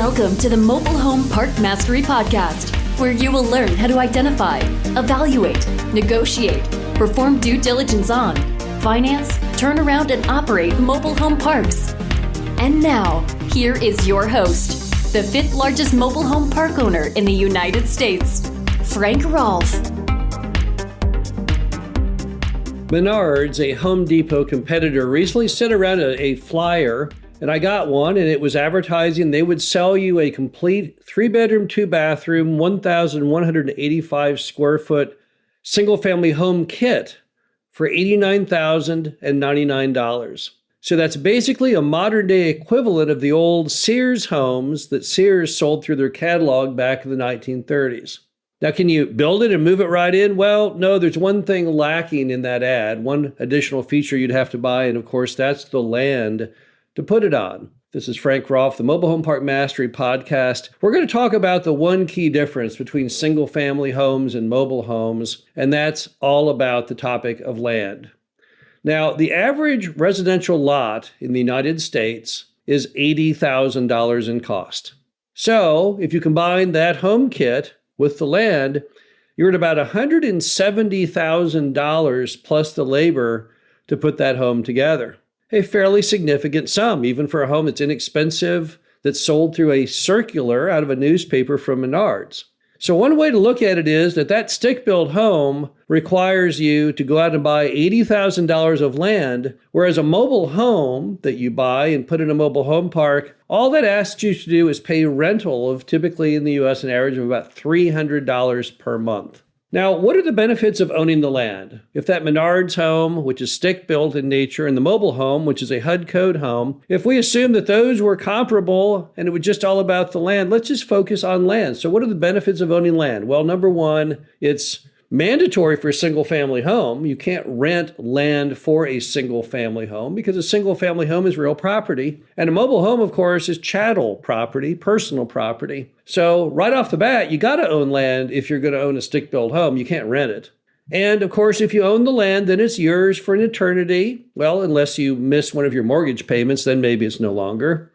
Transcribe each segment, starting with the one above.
Welcome to the Mobile Home Park Mastery Podcast, where you will learn how to identify, evaluate, negotiate, perform due diligence on, finance, turn around, and operate mobile home parks. And now, here is your host, the fifth largest mobile home park owner in the United States, Frank Rolfe. Menards, a Home Depot competitor, recently sent around a flyer, and I got one, and it was advertising they would sell you a complete 3-bedroom, 2-bathroom, 1,185 square foot single-family home kit for $89,099. So that's basically a modern-day equivalent of the old Sears homes that Sears sold through their catalog back in the 1930s. Now, can you build it and move it right in? Well, no, there's one thing lacking in that ad, one additional feature you'd have to buy, and of course, that's the land to put it on. This is Frank Rolfe, the Mobile Home Park Mastery Podcast. We're going to talk about the one key difference between single-family homes and mobile homes, and that's all about the topic of land. Now, the average residential lot in the United States is $80,000 in cost. So, if you combine that home kit with the land, you're at about $170,000 plus the labor to put that home together. A fairly significant sum, even for a home that's inexpensive, that's sold through a circular out of a newspaper from Menards. So one way to look at it is that stick-built home requires you to go out and buy $80,000 of land, whereas a mobile home that you buy and put in a mobile home park, all that asks you to do is pay rental of typically in the U.S. an average of about $300 per month. Now, what are the benefits of owning the land? If that Menards home, which is stick-built in nature, and the mobile home, which is a HUD code home, if we assume that those were comparable and it was just all about the land, let's just focus on land. So what are the benefits of owning land? Well, number one, it's mandatory for a single-family home. You can't rent land for a single-family home because a single-family home is real property. And a mobile home, of course, is chattel property, personal property. So right off the bat, you got to own land if you're going to own a stick-built home. You can't rent it. And of course, if you own the land, then it's yours for an eternity. Well, unless you miss one of your mortgage payments, then maybe it's no longer.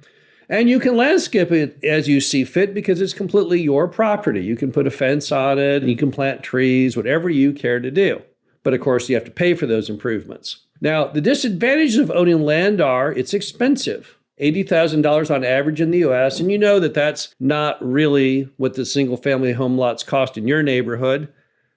And you can landscape it as you see fit because it's completely your property. You can put a fence on it, and you can plant trees, whatever you care to do. But of course, you have to pay for those improvements. Now, the disadvantages of owning land are it's expensive. $80,000 on average in the U.S., and you know that that's not really what the single-family home lots cost in your neighborhood.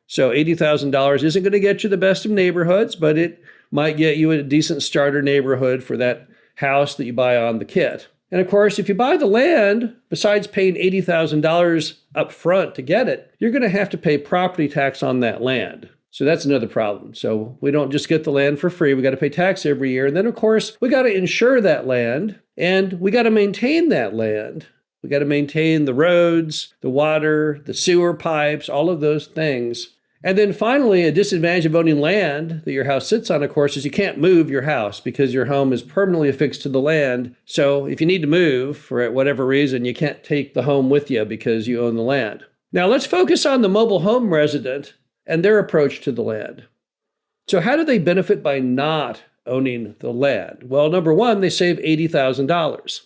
So $80,000 isn't going to get you the best of neighborhoods, but it might get you a decent starter neighborhood for that house that you buy on the kit. And of course, if you buy the land, besides paying $80,000 up front to get it, you're going to have to pay property tax on that land. So that's another problem. So we don't just get the land for free. We got to pay tax every year. And then, of course, we got to insure that land and we got to maintain that land. We got to maintain the roads, the water, the sewer pipes, all of those things. And then finally, a disadvantage of owning land that your house sits on, of course, is you can't move your house because your home is permanently affixed to the land. So if you need to move for whatever reason, you can't take the home with you because you own the land. Now let's focus on the mobile home resident and their approach to the land. So how do they benefit by not owning the land? Well, number one, they save $80,000.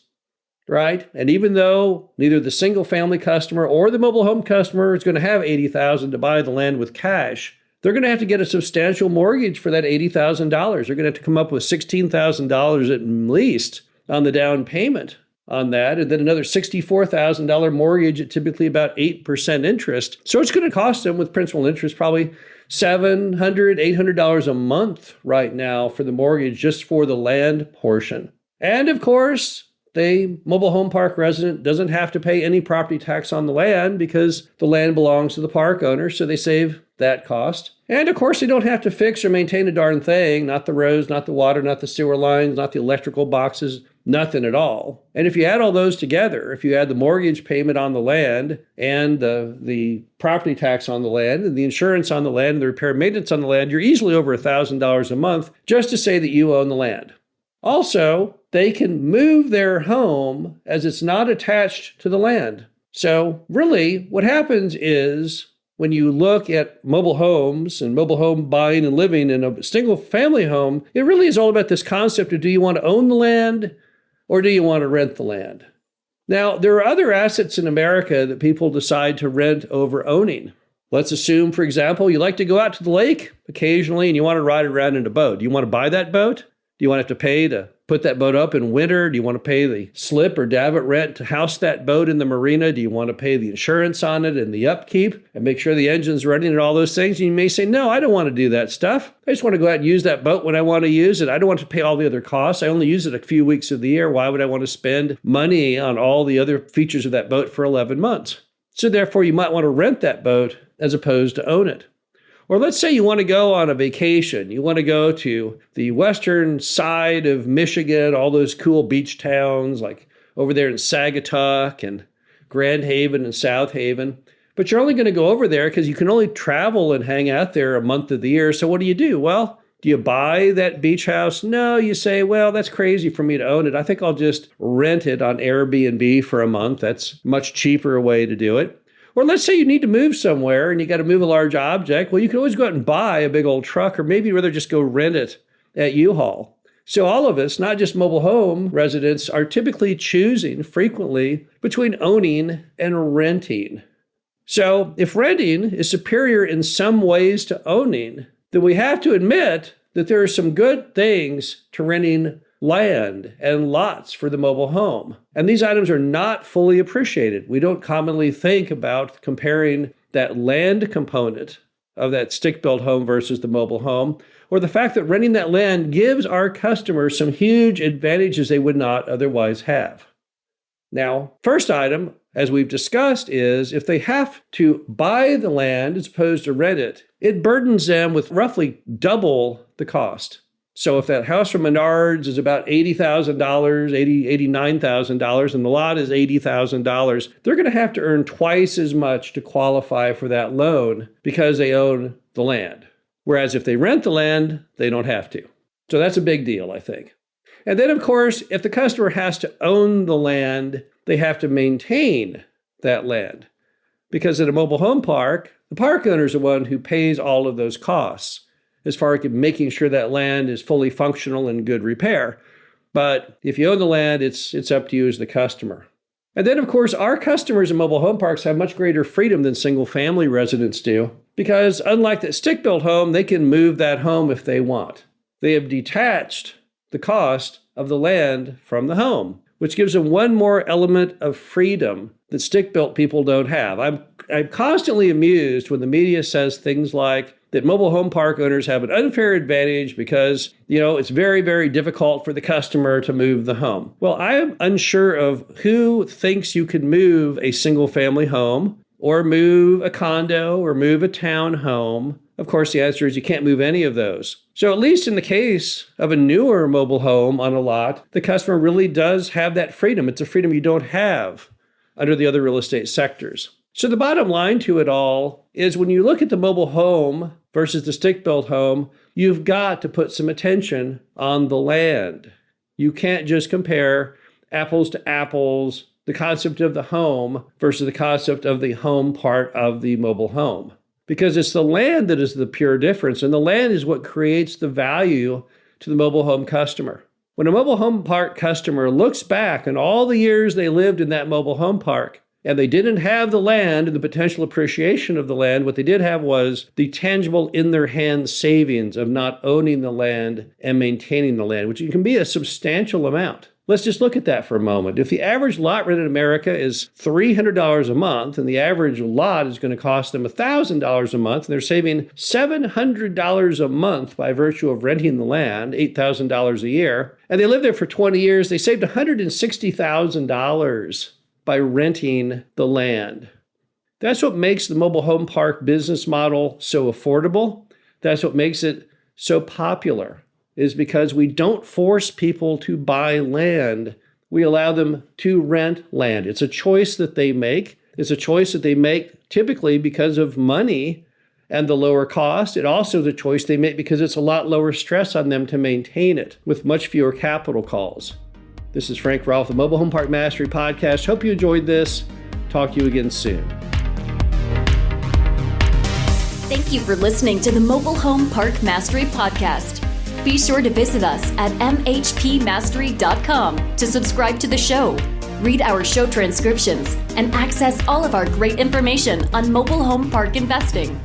Right? And even though neither the single family customer or the mobile home customer is going to have $80,000 to buy the land with cash, they're going to have to get a substantial mortgage for that $80,000. They're going to have to come up with $16,000 at least on the down payment on that, and then another $64,000 mortgage at typically about 8% interest. So it's going to cost them with principal and interest probably $700, $800 a month right now for the mortgage just for the land portion. And of course, the mobile home park resident doesn't have to pay any property tax on the land because the land belongs to the park owner, so they save that cost. And of course, they don't have to fix or maintain a darn thing, not the roads, not the water, not the sewer lines, not the electrical boxes, nothing at all. And if you add all those together, if you add the mortgage payment on the land and the property tax on the land and the insurance on the land and the repair and maintenance on the land, you're easily over $1,000 a month just to say that you own the land. Also, they can move their home as it's not attached to the land. So really, what happens is when you look at mobile homes and mobile home buying and living in a single family home, it really is all about this concept of do you want to own the land or do you want to rent the land? Now, there are other assets in America that people decide to rent over owning. Let's assume, for example, you like to go out to the lake occasionally and you want to ride around in a boat. Do you want to buy that boat? Do you want to have to pay to put that boat up in winter? Do you want to pay the slip or davit rent to house that boat in the marina? Do you want to pay the insurance on it and the upkeep and make sure the engine's running and all those things? And you may say, no, I don't want to do that stuff. I just want to go out and use that boat when I want to use it. I don't want to pay all the other costs. I only use it a few weeks of the year. Why would I want to spend money on all the other features of that boat for 11 months? So therefore, you might want to rent that boat as opposed to own it. Or let's say you want to go on a vacation. You want to go to the western side of Michigan, all those cool beach towns like over there in Saugatuck and Grand Haven and South Haven. But you're only going to go over there because you can only travel and hang out there a month of the year. So what do? Well, do you buy that beach house? No, you say, well, that's crazy for me to own it. I think I'll just rent it on Airbnb for a month. That's a much cheaper way to do it. Or let's say you need to move somewhere and you got to move a large object. Well, you can always go out and buy a big old truck, or maybe rather just go rent it at U-Haul. So all of us, not just mobile home residents, are typically choosing frequently between owning and renting. So if renting is superior in some ways to owning, then we have to admit that there are some good things to renting land and lots for the mobile home. And these items are not fully appreciated. We don't commonly think about comparing that land component of that stick-built home versus the mobile home, or the fact that renting that land gives our customers some huge advantages they would not otherwise have. Now, first item, as we've discussed, is if they have to buy the land as opposed to rent it, it burdens them with roughly double the cost. So if that house from Menards is about $80,000, $89,000, and the lot is $80,000, they're going to have to earn twice as much to qualify for that loan because they own the land. Whereas if they rent the land, they don't have to. So that's a big deal, I think. And then, of course, if the customer has to own the land, they have to maintain that land. Because at a mobile home park, the park owner is the one who pays all of those costs, as far as making sure that land is fully functional and in good repair. But if you own the land, it's up to you as the customer. And then, of course, our customers in mobile home parks have much greater freedom than single-family residents do, because unlike that stick-built home, they can move that home if they want. They have detached the cost of the land from the home, which gives them one more element of freedom that stick-built people don't have. I'm constantly amused when the media says things like that mobile home park owners have an unfair advantage because, it's very, very difficult for the customer to move the home. Well, I am unsure of who thinks you can move a single-family home or move a condo or move a townhome. Of course, the answer is you can't move any of those. So at least in the case of a newer mobile home on a lot, the customer really does have that freedom. It's a freedom you don't have under the other real estate sectors. So the bottom line to it all is when you look at the mobile home versus the stick-built home, you've got to put some attention on the land. You can't just compare apples to apples, the concept of the home versus the concept of the home part of the mobile home. Because it's the land that is the pure difference, and the land is what creates the value to the mobile home customer. When a mobile home park customer looks back on all the years they lived in that mobile home park, and they didn't have the land and the potential appreciation of the land, what they did have was the tangible in their hand savings of not owning the land and maintaining the land, which can be a substantial amount. Let's just look at that for a moment. If the average lot rent in America is $300 a month, and the average lot is going to cost them $1,000 a month, and they're saving $700 a month by virtue of renting the land, $8,000 a year, and they lived there for 20 years, they saved $160,000 by renting the land. That's what makes the mobile home park business model so affordable. That's what makes it so popular, is because we don't force people to buy land. We allow them to rent land. It's a choice that they make. It's a choice that they make typically because of money and the lower cost. It also is a choice they make because it's a lot lower stress on them to maintain it with much fewer capital calls. This is Frank Rolfe, the Mobile Home Park Mastery Podcast. Hope you enjoyed this. Talk to you again soon. Thank you for listening to the Mobile Home Park Mastery Podcast. Be sure to visit us at mhpmastery.com to subscribe to the show. Read our show transcriptions and access all of our great information on mobile home park investing.